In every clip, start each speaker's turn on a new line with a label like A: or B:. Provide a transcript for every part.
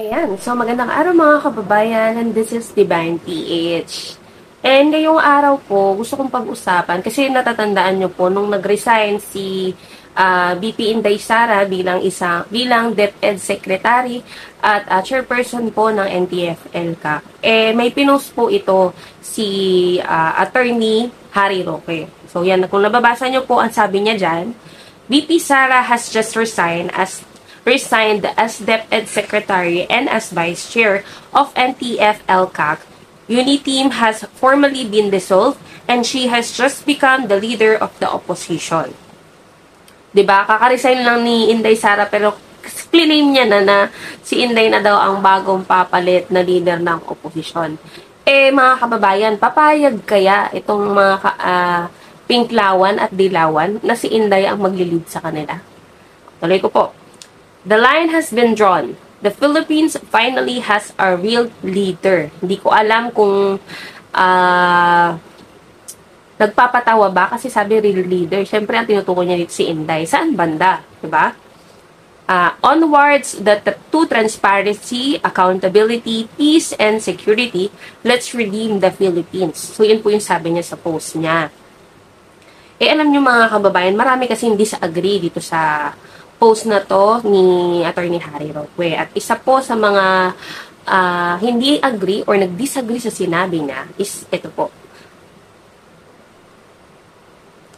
A: Ayan, so magandang araw mga kababayan, and this is Divine PH. And ngayong araw po, gusto kong pag-usapan, kasi natatandaan nyo po, nung nag-resign si VP Inday Sara bilang DepEd Secretary at chairperson po ng NTF-ELCAC. May pinost po ito si Attorney Harry Roque. So yan, kung nababasa nyo po, ang sabi niya dyan, VP Sara has just resigned as DepEd Secretary and as Vice Chair of NTF-ELCAC. Uniteam has formally been dissolved and she has just become the leader of the opposition. Diba? Kaka-resign lang ni Inday Sara pero claim niya na si Inday na daw ang bagong papalit na leader ng opposition. Mga kababayan, papayag kaya itong mga Pinklawan at Dilawan na si Inday ang maglilid sa kanila? Tuloy ko po. The line has been drawn. The Philippines finally has a real leader. Hindi ko alam kung nagpapatawa ba kasi sabi real leader. Siyempre, ang tinutukoy niya dito si Inday. Saan banda? Diba? Onwards to transparency, accountability, peace, and security, let's redeem the Philippines. So, yun po yung sabi niya sa post niya. Alam niyo mga kababayan, marami kasi hindi sa agree dito sa post na to ni Attorney Harry Roque. At isa po sa mga hindi agree or nag-disagree sa sinabi niya is ito po.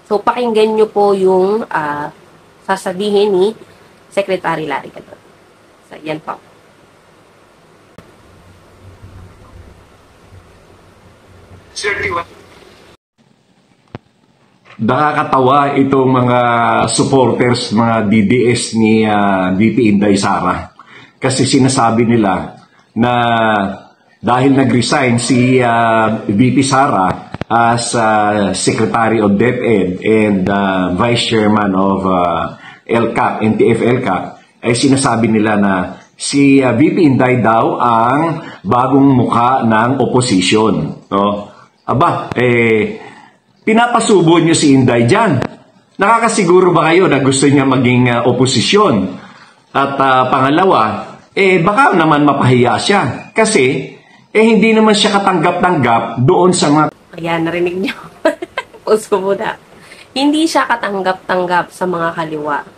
A: So, pakinggan nyo po yung sasabihin ni Secretary Larry Gadon. So, yan po.
B: Nakakatawa itong mga supporters, mga DDS ni VP Inday Sara. Kasi sinasabi nila na dahil nag-resign si VP Sara as Secretary of DepEd and Vice Chairman of ELCAC, NTF-ELCAC, ay sinasabi nila na si VP Inday daw ang bagong mukha ng opposition. No? Pinapasubo niyo si Inday dyan. Nakakasiguro ba kayo na gusto niya maging oposisyon? At pangalawa, baka naman mapahiya siya. Kasi, hindi naman siya katanggap-tanggap doon sa mga...
A: Ayan, narinig niyo. Pause ko muna. Hindi siya katanggap-tanggap sa mga kaliwa.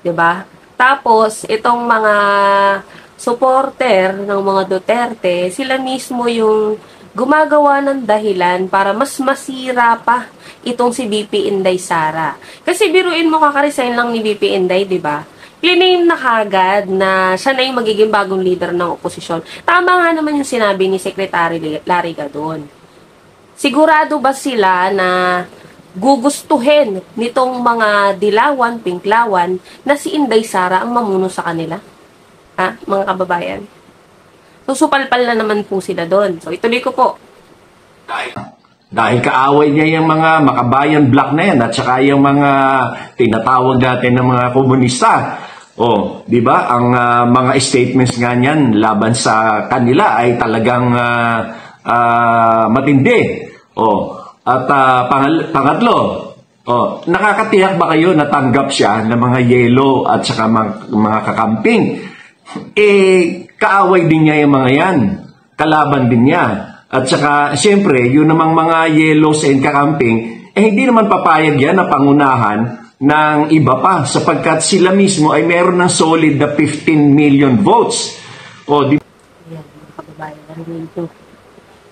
A: 'Di ba? Tapos, itong mga supporter ng mga Duterte, sila mismo yung gumagawa ng dahilan para mas masira pa itong si VP Inday Sara. Kasi biruin mo, kaka-resign lang ni VP Inday, di ba? Claim na kagad na siya na yung magiging bagong leader ng oposisyon. Tama nga naman yung sinabi ni Secretary Larry Gadon. Sigurado ba sila na gugustuhin nitong mga Dilawan, Pinklawan na si Inday Sara ang mamuno sa kanila? Ha, mga kababayan? So, supalpal na naman po sila doon. So, ituloy ko po.
B: Dahil kaaway niya yung mga makabayan black na yan at saka yung mga tinatawag natin ng mga komunista. Di ba? Ang mga statements nga niyan laban sa kanila ay talagang matindi. At pangatlo, nakakatiyak ba kayo na tanggap siya ng mga yelo at saka mga kakamping? Kaaway din niya yung mga yan. Kalaban din niya. At saka, siyempre, yun namang mga yellows and kakamping, hindi naman papayag yan na pangunahan ng iba pa sapagkat sila mismo ay meron ng solid na 15 million votes. Yan,
A: mga kababayan, narinig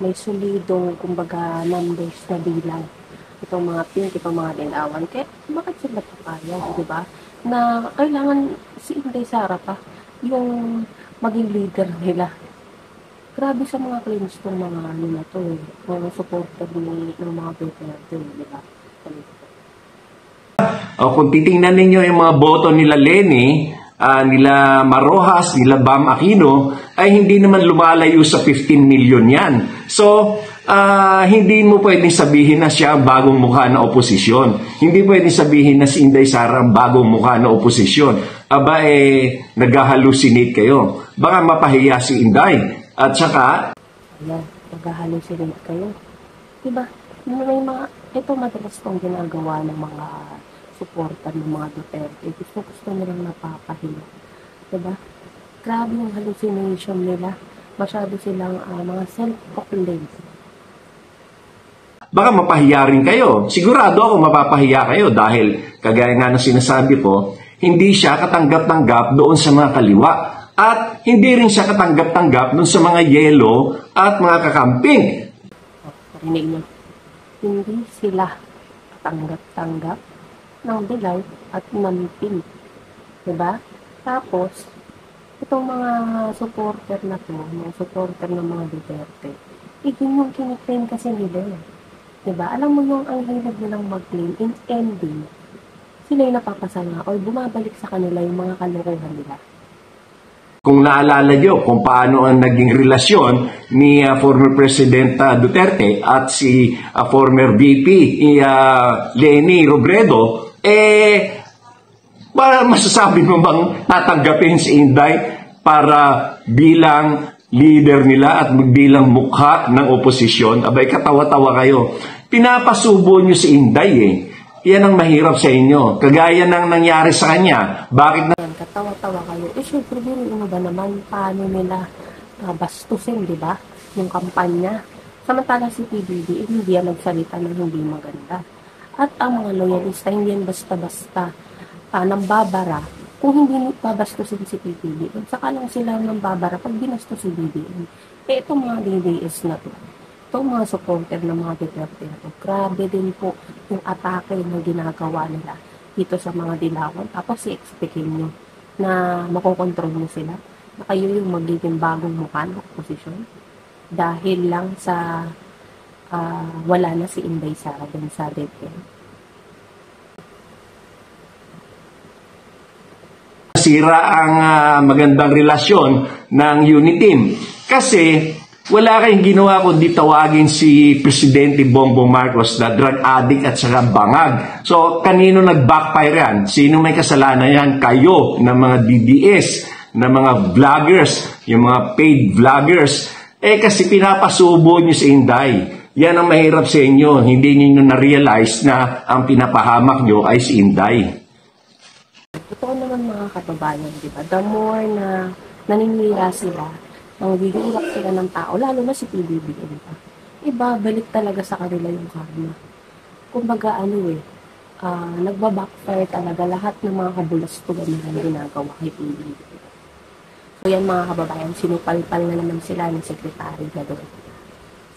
A: may solidong, kumbaga, numbers na bilang itong mga pink, itong mga Dilawan. Kaya, bakit sila papayag, di ba? Na kailangan si Inday Sara pa yung maging leader nila. Grabe sa mga claims ng mga ano na to, mga supporter ng mga Duterte, di ba?
B: Kung titingnan ninyo yung mga boto nila Leni, nila Marojas, nila Bam Aquino, ay hindi naman lumalayo sa 15 million yan. So, hindi mo pwedeng sabihin na siya ang bagong mukha na oposisyon. Hindi pwedeng sabihin na si Inday Sara ang bagong mukha na oposisyon. Nag-halusinate kayo. Baka mapahiya si Inday. At saka...
A: nag-halusinate kayo. Diba? Ito madalas pong ginagawa ng mga suporta ng mga Duterte. Gusto nilang napapahiya. Diba? Grabe yung hallucination nila. Masyado silang mga self-proclaimed.
B: Baka mapahiya rin kayo. Sigurado ako mapapahiya kayo dahil kagaya nga ng sinasabi ko, hindi siya katanggap-tanggap doon sa mga kaliwa at hindi rin siya katanggap-tanggap doon sa mga yelo at mga kakamping.
A: Parinig nyo. Hindi sila katanggap-tanggap ng dilaw at ng pink. Diba? Tapos, itong mga supporter na to, mga supporter ng mga Duterte, yun yung kiniklaim kasi nila. Diba? Alam mo yung ang hilig nilang mag-claim, in ending, sila yung napapasama o bumabalik sa kanila yung mga kalokohan nila.
B: Kung naalala nyo kung paano ang naging relasyon ni former President Duterte at si former VP Leni Robredo, masasabi mo bang tatanggapin si Inday para bilang leader nila at bilang mukha ng oposisyon? Abay, katawa-tawa kayo. Pinapasubo nyo si Inday Yan ang mahirap sa inyo. Kagaya ng nangyari sa kanya. Bakit na...
A: Katawa-tawa kayo. Syempre, ano ba naman, paano nila bastusin, di ba? Yung kampanya. Samantala si PBB, hindi yan nagsalita ng hindi maganda. At ang mga loyalista, hindi yan basta-basta nambabara kung hindi babastusin si PBB. Saka lang sila nambabara pag binastos si BBM. Itong mga DDS na to, itong mga supporter ng mga Duterte na to, grabe din po yung atake na ginagawa nila dito sa mga dilawan. Tapos i-expectin nyo na makokontrol nyo sila, na kayo yung magiging bagong mukha ng posisyon dahil lang sa wala na si Inday Sara dun sa DepEd.
B: Sira ang magandang relasyon ng Uniteam. Kasi wala kayong ginawa kundi tawagin si Presidente Bongbong Marcos na drug addict at saka bangag. So, kanino nag-backfire yan? Sino may kasalanan yan? Kayo, ng mga DDS, ng mga vloggers, yung mga paid vloggers. Kasi pinapasubo nyo si Inday. Yan ang mahirap sa inyo. Hindi niyo na-realize na ang pinapahamak nyo ay si Inday.
A: Totoo naman mga kababayan, di ba? The more na naninira sila, nanghihirap sila ng tao, lalo na si PBBM pa, ibabalik talaga sa kanila yung karma. Kumbaga nagbabackfire talaga lahat ng mga kabulastugan na ginagawa kay PBBM. So yan mga kababayan, sinupalpal na naman sila ng sekretary na doon.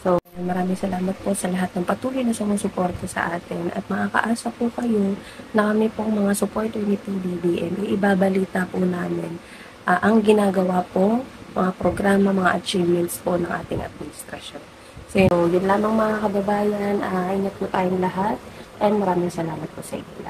A: So, maraming salamat po sa lahat ng patuloy na sumusuporta sa atin at makakaasa po kayo na kami po mga supporter ni PBBM. Ibabalita po namin ang ginagawa po, mga programa, mga achievements po ng ating administrasyon. So, yun lamang mga kababayan. Ingat po tayong lahat and maraming salamat po sa inyo.